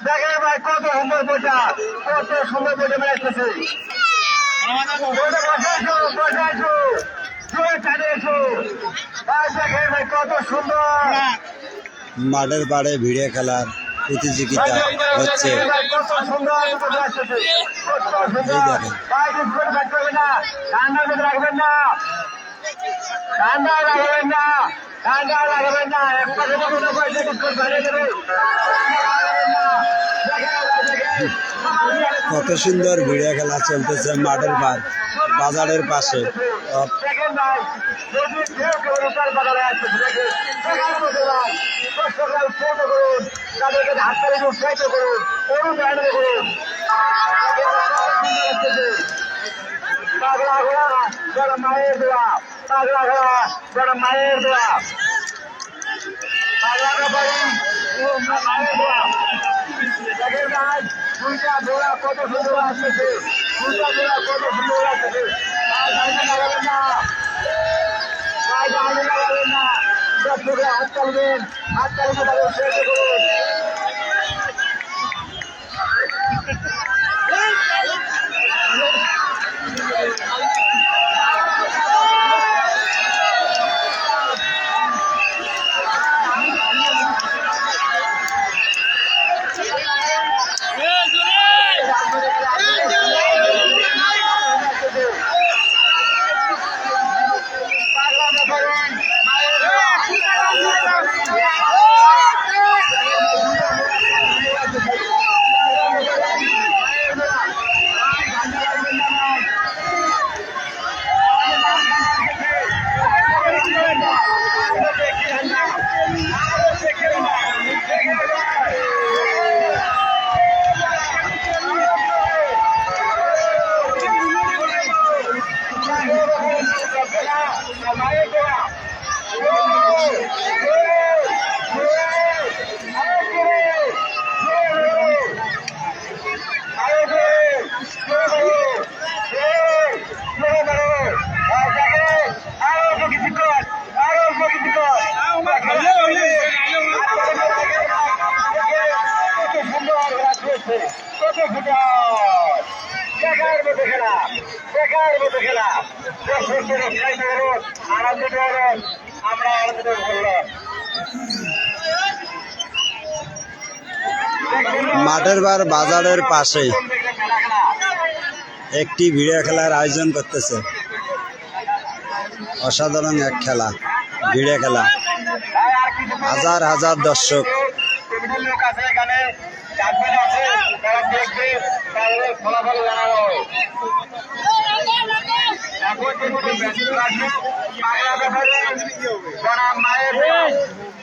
দেখেন ভাই কত সুন্দর বইটা, কত সুন্দর বইটা বেড়াইতেছে। কত সুন্দর মাঠের পাড়ে ভিড়ে খেলার প্রতিযোগিতা হচ্ছে। এই দেখেন ঠান্ডা রাখবেন না, ঠান্ডা রাখবেন না, ঠান্ডা রাখবেন না, কত সুন্দর ভিড়ে খেলা চলতেছে মাঠের পাড় বাজারের পাশে। পাগলা ঘোড়া বড় মায়ের দোয়া, পাগলা ঘোড়া বড় মায়ের দোয়া, পাগলা বাড়ি মায়ের দোয়া। দেখেন ভাই দুইটা ঘোড়া কত সুন্দর আসতেছে, দুইটা ঘোড়া কত সুন্দর আসতেছে। লাগাবেন না, লাগাবেন না, হাত চালবেন, হাত চালবে তাদের শেষ করুন। মাঠের বার বাজারের পাশে একটি ভিড়ে খেলার আয়োজন করতেছে। অসাধারণ এক খেলা, ভিড়ে খেলা, হাজার হাজার দর্শক।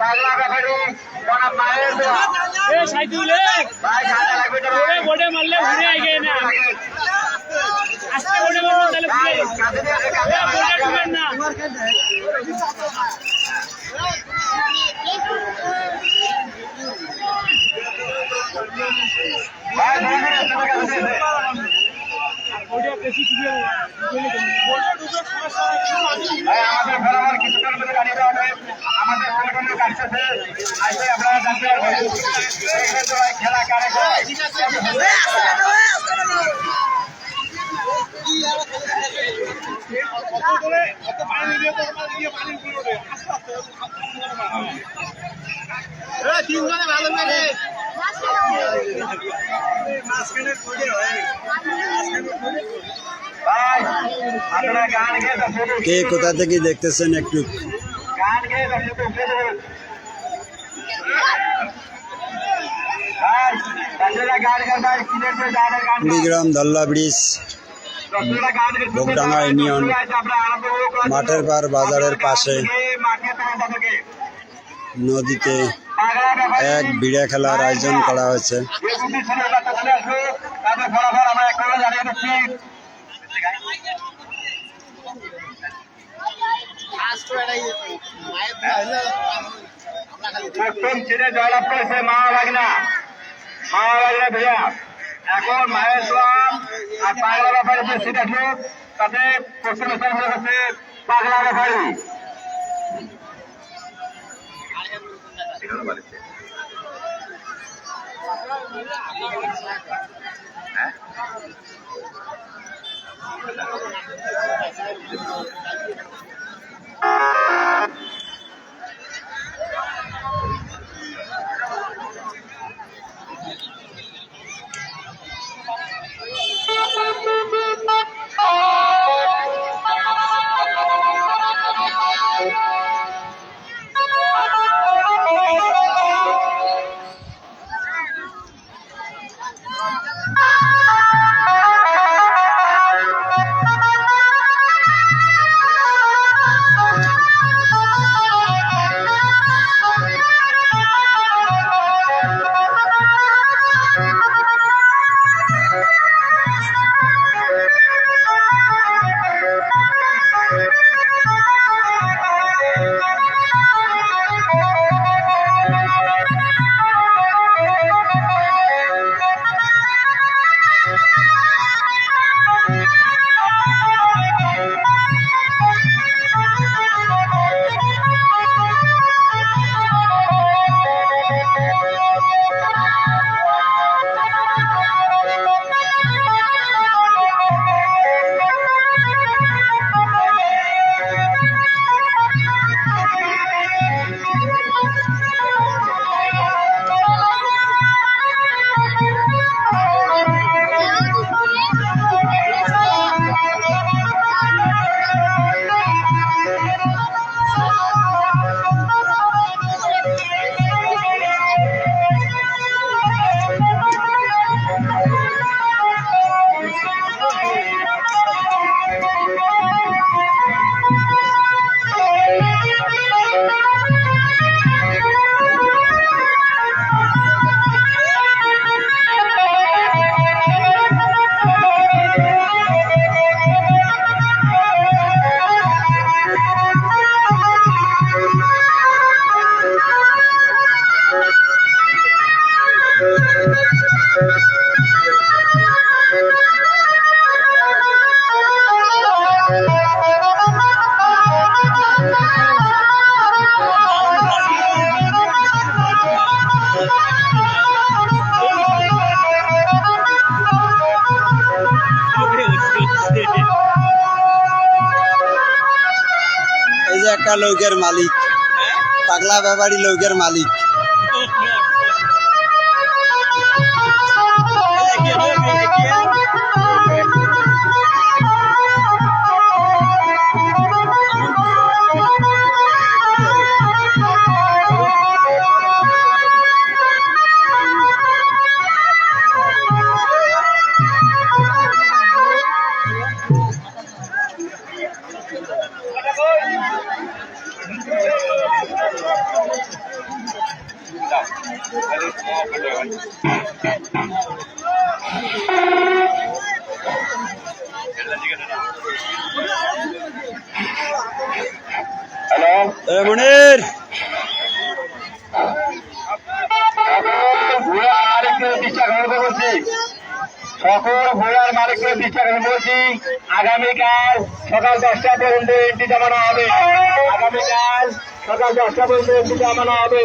পাগলা ব্যাপারী মায়ের দোয়া, बोटे मारले घुरे आई गए ना आस्ते बोटे मारले তাহলে ঘুরে बोटे ঢুকেন না बोटे বেশি ঢুকে আমাদের বরাবর কিছুক্ষণ মধ্যে গাড়ি দেওয়া হবে। আমাদের সংগঠনের কাছে আসলে আপনারা জানতে পারবেন খেলা কারে কে কোথা থেকে দেখতেছেন একটু কুড়িগ্রাম ধল্লা ব্রিজ বোকডাঙ্গা ইউনিয়ন মাঠের পার বাজারের পাশে নদীতে এক ভিড়ে খেলার আয়োজন করা হয়েছে। জয়লাভ করেছে মা ভাগনা ভাইয়া। এখন মায়ের দোয়া আর পাগলা ব্যাপারে যে সিট আসলো তাতে প্রশ্ন হচ্ছে পাগলা ব্যাপারী। এই যে একটা লোকের মালিক, পাগলা ব্যাপারী লোকের মালিক। হ্যালো, মনির, ঘোড়ার মালিককে দৃষ্টি আকর্ষণ করছি। সকল ঘোড়ার মালিককে দৃষ্টি আকর্ষণ করছি। আগামীকাল সকাল 10টা পর্যন্ত এন্ট্রি জমানো হবে। আগামীকাল সকাল 10টা পর্যন্ত এন্ট্রি জমানো হবে।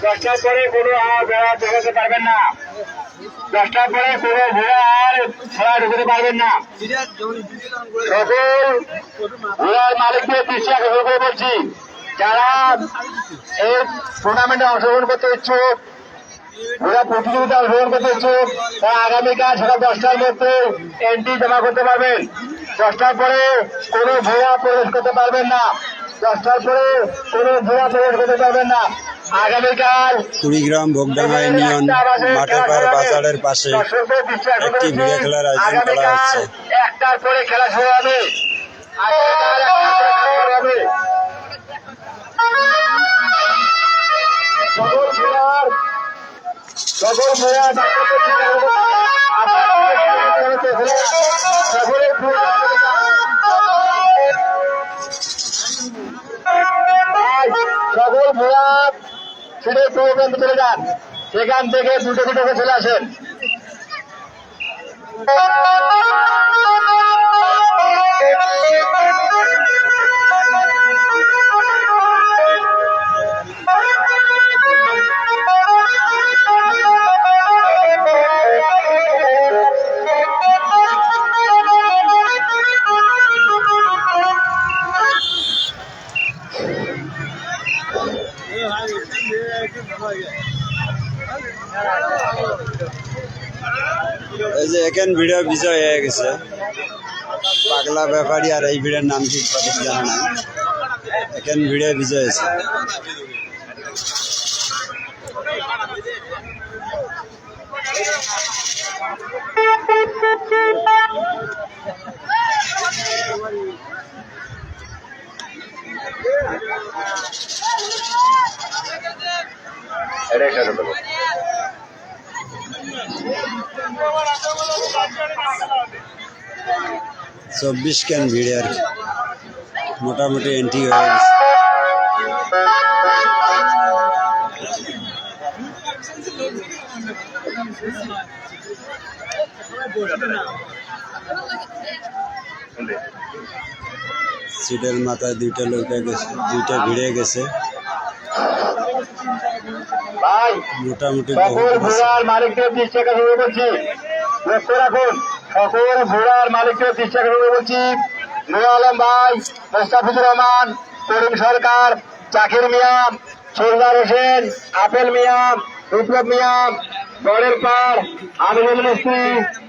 10টার পরে কোনো আর ঘোড়া ঢোকাতে পারবেন না। 10টার পরে কোনো ঘোড়া আর ছাড়া ঢুকতে পারবেন না। সকল ঘোড়ার মালিকদের দৃষ্টি আকর্ষণ করে বলছি, যারা এই টুর্নামেন্টে অংশগ্রহণ করতে ইচ্ছুক, ঘোড়া প্রতিযোগিতা অংশগ্রহণ করতে ইচ্ছুক, তারা আগামীকাল সকাল 10টার মধ্যে এন্ট্রি জমা করতে পারবেন। 10টার পরে কোনো ঘোড়া প্রবেশ করতে পারবেন না। 10টার পরে কোনো ঘোড়া প্রবেশ করতে পারবেন না। আগামীকাল কুড়িগ্রাম ভোগডাঙ্গা ইউনিয়ন মাঠেপাড় বাজারের পাশে একটি ভিড়ে খেলার আয়োজন করা হচ্ছে। 1টার পরে খেলা শুরু হবে। আগামীকাল 1টার পরে খেলা শুরু হবে। সকল ঘোড়া ছুটে প্রোগ্রাম চলে যান। সেখান থেকে দুটো দুটো চলে আসেন। এই যে এখন ভিডিও বিজয় হয়ে গেছে পাগলা ব্যাপারী আর এই ভিডিওর নাম কি সঠিক জানা নাই এখন ভিডিও বিজয় হয়েছে এটা একটা দেবো 24 কেন ভিড় আর কি। মোটামুটি এন্ট্রি হয়ে গেছে সিটের মাথায় দুইটা লোক গেছে দুইটা ভিড়ে গেছে ভাই মোটামুটি সকল ঘোড়ার মালিকদের দৃষ্টি আকর্ষণ বলছি লক্ষ্য রাখুন সকল ঘোড়ার মালিকদের দৃষ্টি আকর্ষণ বলছি নুর আলম ভাই মোস্তাফিজুর রহমান তরুণ সরকার জাকির মিয়া সরদার হোসেন আপেল মিয়া বিপ্লব মিয়া গড়ের পাড় আমিনুল মিস্ত্রি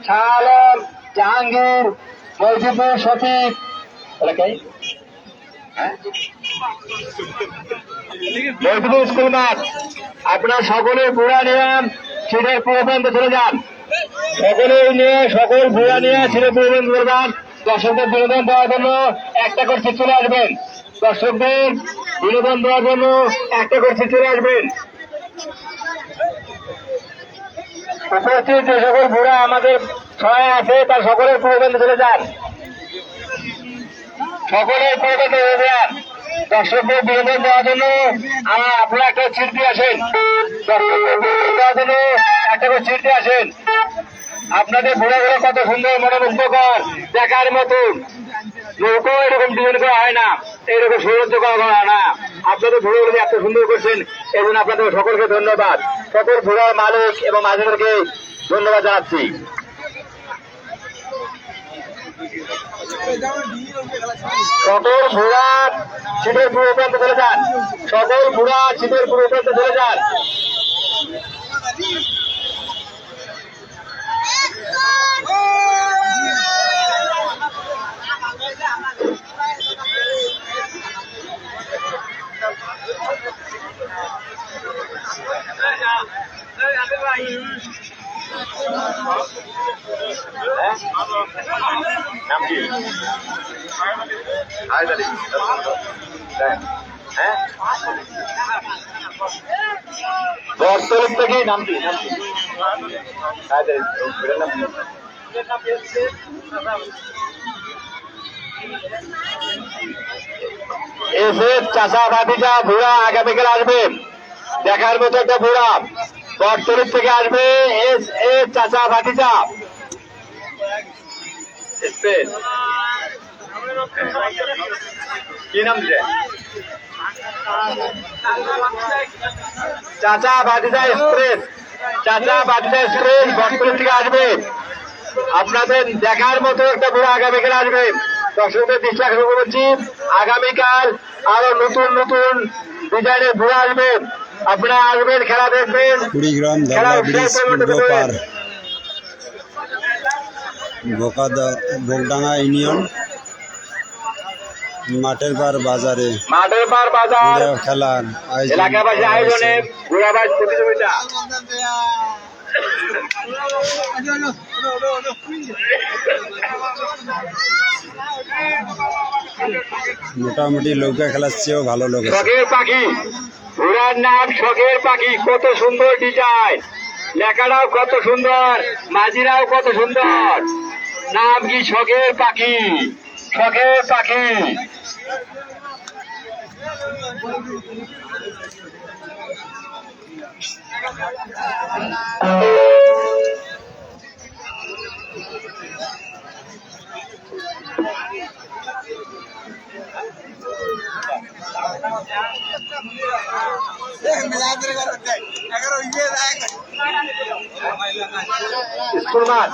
শাহ আলম জাহাঙ্গীর মজিবুর শফিক এলাকায় মজিবুর স্কুল মাঠ আপনার সকলে ঘোড়া নিয়ে সিটের পূর্বপ্রান্ত চলে যান সকলে নিয়ে সকল ঘোড়া নিয়ে সিটের পূর্বপ্রান্ত চলে যান দর্শকদের বিনোদন দেওয়ার জন্য একটা করে সিট চলে আসবেন দর্শকদের বিনোদন দেওয়ার জন্য একটা করে সিট চলে আসবেন উপস্থিত যে সকল ঘোড়া আমাদের ছয় আছে তার সকলের পূর্বপ্রান্ত চলে যান সকলের পূর্বপ্রান্ত চলে যান দর্শকদের বিনোদন দেওয়ার জন্য আপনারা একটা সিট দিয়ে আসেন দর্শকদের বিনোদন দেওয়ার জন্য একটা করে সিট দিয়ে আসেন আপনাদের ঘোড়াগুলো কত সুন্দর মনোমুগ্ধকর দেখার মতন নৌকো এরকম ডিজাইন করা হয় না এরকম সৌন্দর্য করা হয় না আপনাদের ঘোড়াগুলো এত সুন্দর করছেন এবং আপনাদের সকলকে ধন্যবাদ সকল ঘোড়ার মালিক এবং মাঝিদেরকে ধন্যবাদ জানাচ্ছি সকল ঘোড়া সিটের পুরো প্রান্তে চলে যান সকল ঘোড়া সিটের পুরো প্রান্তে চলে যান নাম কি বর্তমান থেকে নাম কি চাষা ভাতিজা ঘোড়া আগামীকাল আসবে দেখার মতো একটা ঘোড়া বর্তমান থেকে আসবে চাষা ভাতিজা কি নাম দিলে চাচা ভাতিজা এক্সপ্রেস চাচা ভাতিজা এক্সপ্রেস বর্তমান থেকে আসবে আপনাদের দেখার মতো একটা ঘোড়া আগামীকাল আসবে দর্শকদের দৃষ্টি আকর্ষণ করছি আগামীকাল আরো নতুন নতুন ডিজাইনের ঘোড়া আসবে আপনারা আসবেন খেলা দেখবেন কুড়িগ্রাম ধরলা ব্রিজ পূর্ব পার বোকডাঙ্গা ইউনিয়ন মাঠের পার বাজারে খেলার এলাকাবাসী আয়োজনে ঘোড়াবাজ প্রতিযোগিতা মোটামুটি লোকে খেলার চেয়েও ভালো লোক শখের পাখি ঘোড়ার নাম শখের পাখি কত সুন্দর ডিজাইন লেখাটাও কত সুন্দর মাঝিরাও কত সুন্দর নাম কি শখের পাখি শখের পাখি স্কুল মাঠ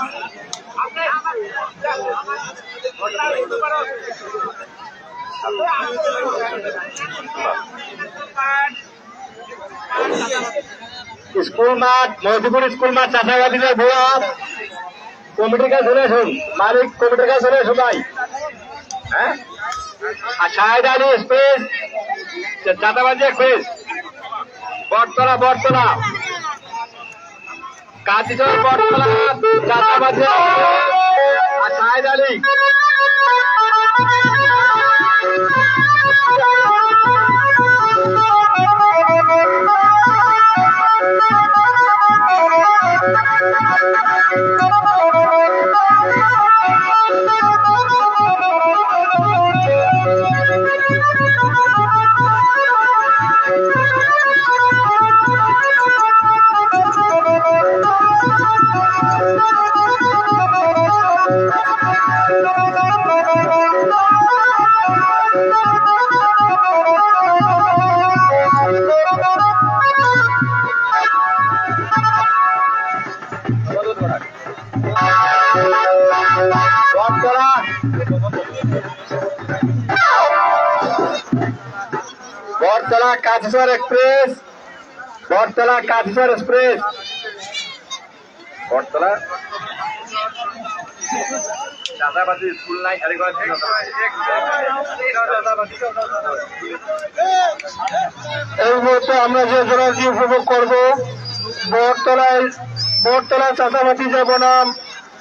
স্কুল মাঠ মহিদপুর স্কুল মাঠ চাষাবাদীদের ভুয়া কমিটির কাছে চলে আসুন, মালিক কমিটির কাছে চলে আসুন ভাই। হ্যাঁ, আর শাহেদ আলী এক্সপ্রেস চাঁদাবাজি এক্সপ্রেস বটতলা কাঁচিচর বটতলা চাঁদাবাজি আর শাহেদ আলী বটতলা কাঁচিচর এক্সপ্রেস বটতলা চাঁদাবাজি স্কুল নাই এই মুহূর্তে আমরা যে জেলাটি উপভোগ করবো বটতলা চাঁদাবাজি যাব নাম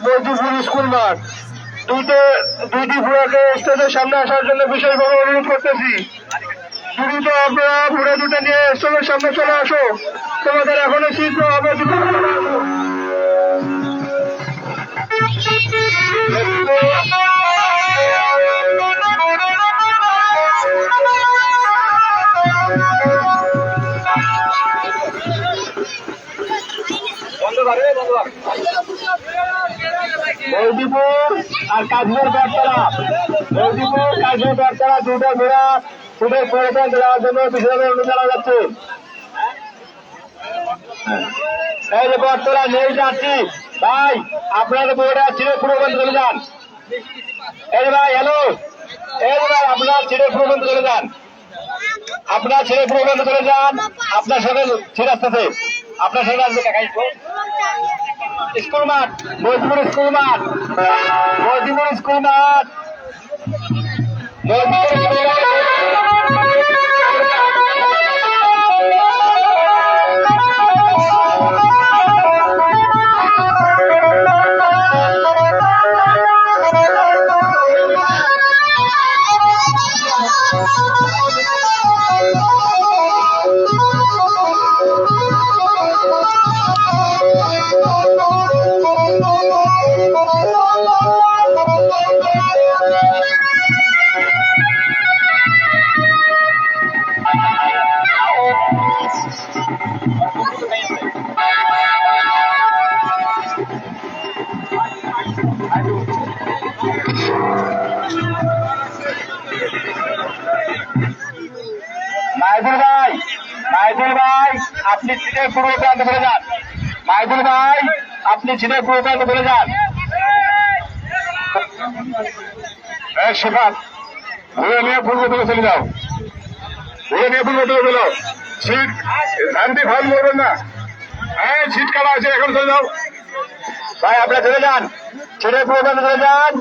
মহিদপুর স্কুল মাঠ। দুইটি ভুয়াকে স্টেজের সামনে আসার জন্য বিশেষভাবে অনুরোধ করতেছি। দ্রুত আপনারা ভুয়া দুটো নিয়ে স্টেজের সামনে চলে আসো, তোমাদের এখনো শীঘ্র হবে। মহিদপুর আর কাজীর বটতলা দুটো ঘোড়া ছুটে পরিচয় দেওয়ার জন্য বিশেষভাবে অনুরোধ জানা যাচ্ছে। এই যে বটতলা নেই যাচ্ছি ভাই, আপনার বইটা ছিঁড়ে পুরো বন্ধ চলে যান। এই ভাই হ্যালো, এই ভাই আপনার ছিঁড়ে পুরো বন্ধ চলে যান, আপনার সঙ্গে ছেড়ে আসতেছে, আপনার সঙ্গে আসবে কাকাই স্কুল মাঠ মহিদপুর স্কুল মাঠ মাইদুল ভাই আপনি সিটের পূর্ব প্রান্ত করে যান। সেখান ঘুরে নিয়ে পূর্ব থেকে চলে যাও, সিট শান্তি ভাগ করবেন না। হ্যাঁ, সিট কাটা আছে, এখন চলে যাও ভাই, আপনারা চলে যান, ছেড়ে পূর্ব প্রান্ত চলে যান।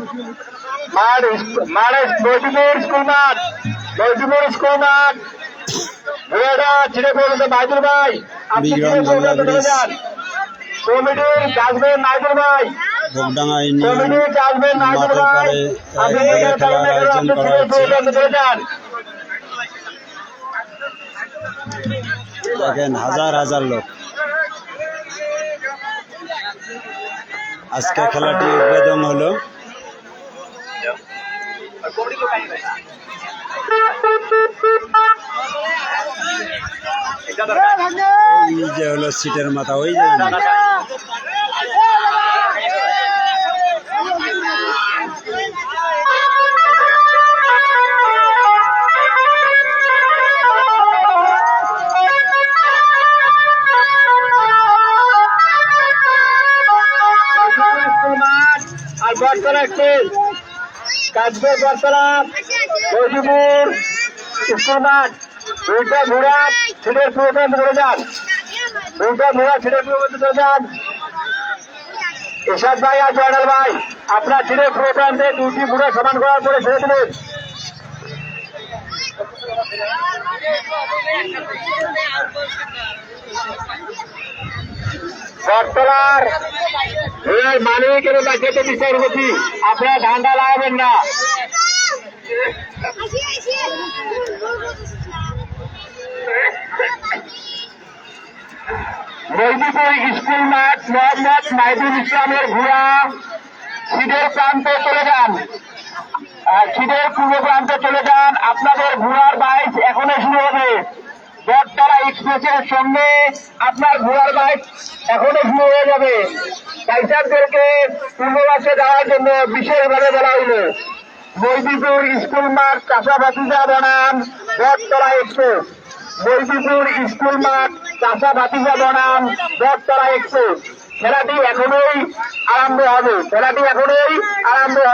মহিদপুর স্কুল মাঠ ঘোড়াটা ছিঁড়ে পড়বে। মাইদুল ভাই আপনি ছিঁড়ে পড়বে চলে যান। কমিটির আসবেন মাইদুল ভাই, আপনি চলে যান। দেখেন হাজার লোক আজকে খেলাটি উদ্বোধন হলো। এই যে হলো সিটের মাথা, ওই যে আর বটতলা কাজবে বটতলা মহিদপুর স্কুল মাঠ দুইটা ঘোড়া ছিটের পুরোটা চলে যান, দুইটা ঘোড়া ছিটের পুরো চলে যান। এরশাদ ভাই আর জয়নাল ভাই আপনার ছিটের পুরো প্রান্তে দুইটি ঘোড়া সমান করার পরে ছেড়ে দিলেন। বটতলার এই মালিক এবং বাচ্চাকে বিচার করছি, আপনারা ধান্দা লাগাবেন না। মহিদুপুর স্কুল মাঠ মোহাম্মদ মাহিদুল ইসলামের ঘোড়া সিটের প্রান্তে চলে যান, সিটের পূর্ব প্রান্তে চলে যান। আপনাদের ঘোড়ার বাইক এখনো শুরু হবে। বটতলা এক্সপ্রেসের সঙ্গে আপনার ঘোড়ার বাইক এখনো শুরু হয়ে যাবে। বাইসারদেরকে পূর্ববাসে যাওয়ার জন্য বিশেষভাবে বলা হইল। মহিদুপুর স্কুল মাঠ চাষাবাতিজা বনাম বটতলা এক্সপ্রেস, মহিদুপুর স্কুল মাঠ চাষাবাতিজা বনাম বটতলা এক্সপ্রেস। খেলাটি এখনোই আরম্ভ হবে, খেলাটি এখনোই আরম্ভ হবে।